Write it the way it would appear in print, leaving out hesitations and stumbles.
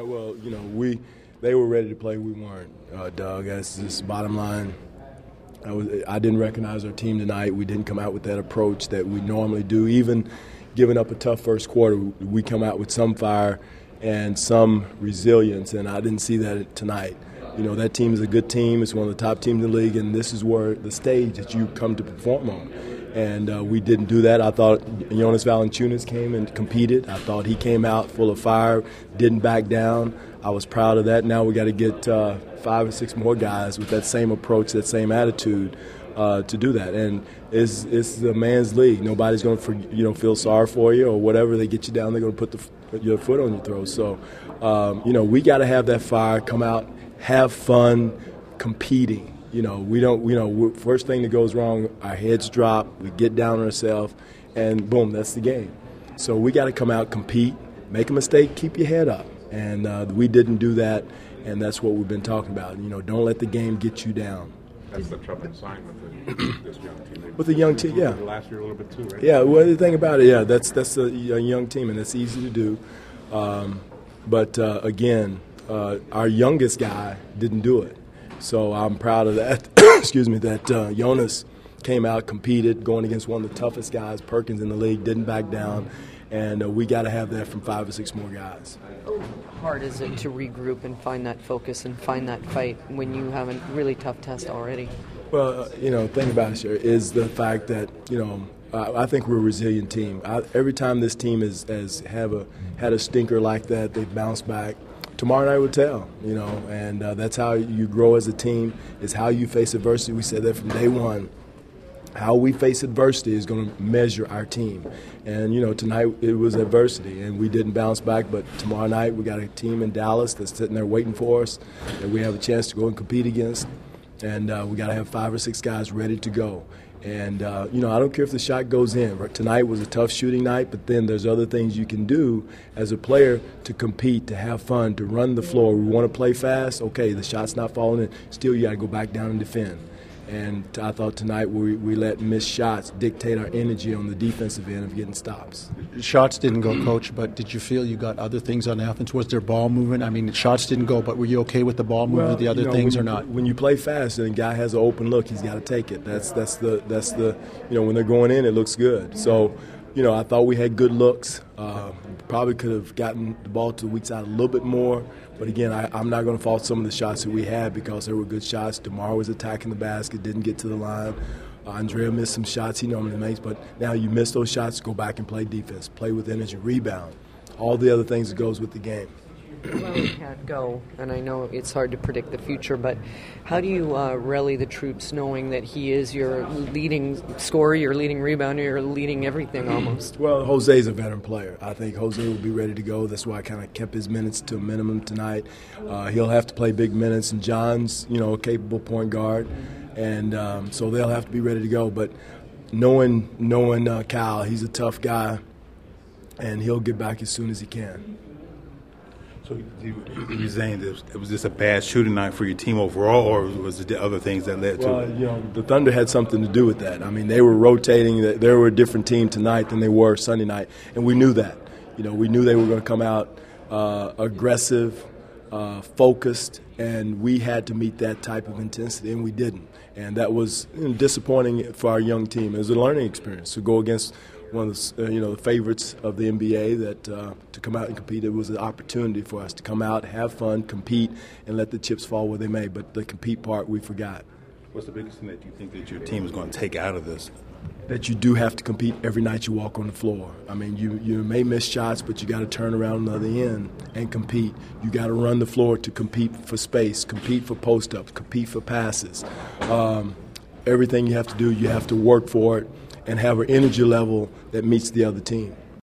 Well, they were ready to play. We weren't, Doug. That's just bottom line. I didn't recognize our team tonight. We didn't come out with that approach that we normally do. Even giving up a tough first quarter, we come out with some fire and some resilience, and I didn't see that tonight. That team is a good team. It's one of the top teams in the league, and this is where the stage that you come to perform on. And we didn't do that. I thought Jonas Valanciunas came and competed. I thought he came out full of fire, didn't back down. I was proud of that. Now we got to get 5 or 6 more guys with that same approach, that same attitude to do that. And it's a man's league. Nobody's going to feel sorry for you or whatever. They get you down, they're going to put your foot on your throat. So, we got to have that fire, come out, have fun, competing. First thing that goes wrong, our heads drop, we get down on ourselves, and boom, that's the game. So we got to come out, compete, make a mistake, keep your head up. And we didn't do that, and that's what we've been talking about. Don't let the game get you down. That's the trouble sign with this young team. With the young team, yeah. Last year a little bit too, right? Yeah, well, the thing about it, that's a young team, and it's easy to do. But again, our youngest guy didn't do it. So I'm proud of that. Excuse me, that Jonas came out, competed, going against one of the toughest guys, Perkins, in the league, didn't back down. And we got to have that from 5 or 6 more guys. How hard is it to regroup and find that focus and find that fight when you have a really tough test already? Well, the thing about it, sure, is the fact that, I think we're a resilient team. Every time this team has had a stinker like that, they've bounced back. Tomorrow night will tell, and that's how you grow as a team. It's how you face adversity. We said that from day one. How we face adversity is going to measure our team. And, tonight it was adversity, and we didn't bounce back. But tomorrow night we got a team in Dallas that's sitting there waiting for us that we have a chance to go and compete against. And we got to have 5 or 6 guys ready to go. And, I don't care if the shot goes in. Tonight was a tough shooting night, but then there's other things you can do as a player to compete, to have fun, to run the floor. We want to play fast. Okay, the shot's not falling in. Still, you got to go back down and defend. And I thought tonight we let missed shots dictate our energy on the defensive end of getting stops. Shots didn't go, Coach, but did you feel you got other things on offense? Was there ball movement? I mean, shots didn't go, but were you okay with the ball movement, the other things, or not? When you play fast and a guy has an open look, he's got to take it. That's the when they're going in, it looks good. So, I thought we had good looks. Probably could have gotten the ball to the weak side a little bit more. But again, I'm not going to fault some of the shots that we had because they were good shots. DeMar was attacking the basket, didn't get to the line. Andrea missed some shots he normally makes. But now you miss those shots, go back and play defense, play with energy, rebound, all the other things that goes with the game. Well, we can't go, and I know it's hard to predict the future, but how do you rally the troops knowing that he is your leading scorer, your leading rebounder, your leading everything almost? Well, Jose's a veteran player. I think Jose will be ready to go. That's why I kind of kept his minutes to a minimum tonight. He'll have to play big minutes, and John's, a capable point guard, and so they'll have to be ready to go. But knowing Kyle, he's a tough guy, and he'll get back as soon as he can. So you're saying that it was just a bad shooting night for your team overall, or was it the other things that led to it? Well, the Thunder had something to do with that. I mean, they were rotating. They were a different team tonight than they were Sunday night, and we knew that. We knew they were going to come out aggressive, focused, and we had to meet that type of intensity, and we didn't. And that was disappointing for our young team. It was a learning experience to go against one of the the favorites of the NBA that to come out and compete. It was an opportunity for us to come out, have fun, compete, and let the chips fall where they may. But the compete part, we forgot. What's the biggest thing that you think that your team is going to take out of this? That you do have to compete every night you walk on the floor. I mean, you may miss shots, but you got to turn around on the other end and compete. You got to run the floor to compete for space, compete for post-ups, compete for passes. Everything you have to do, you have to work for it and have an energy level that meets the other team.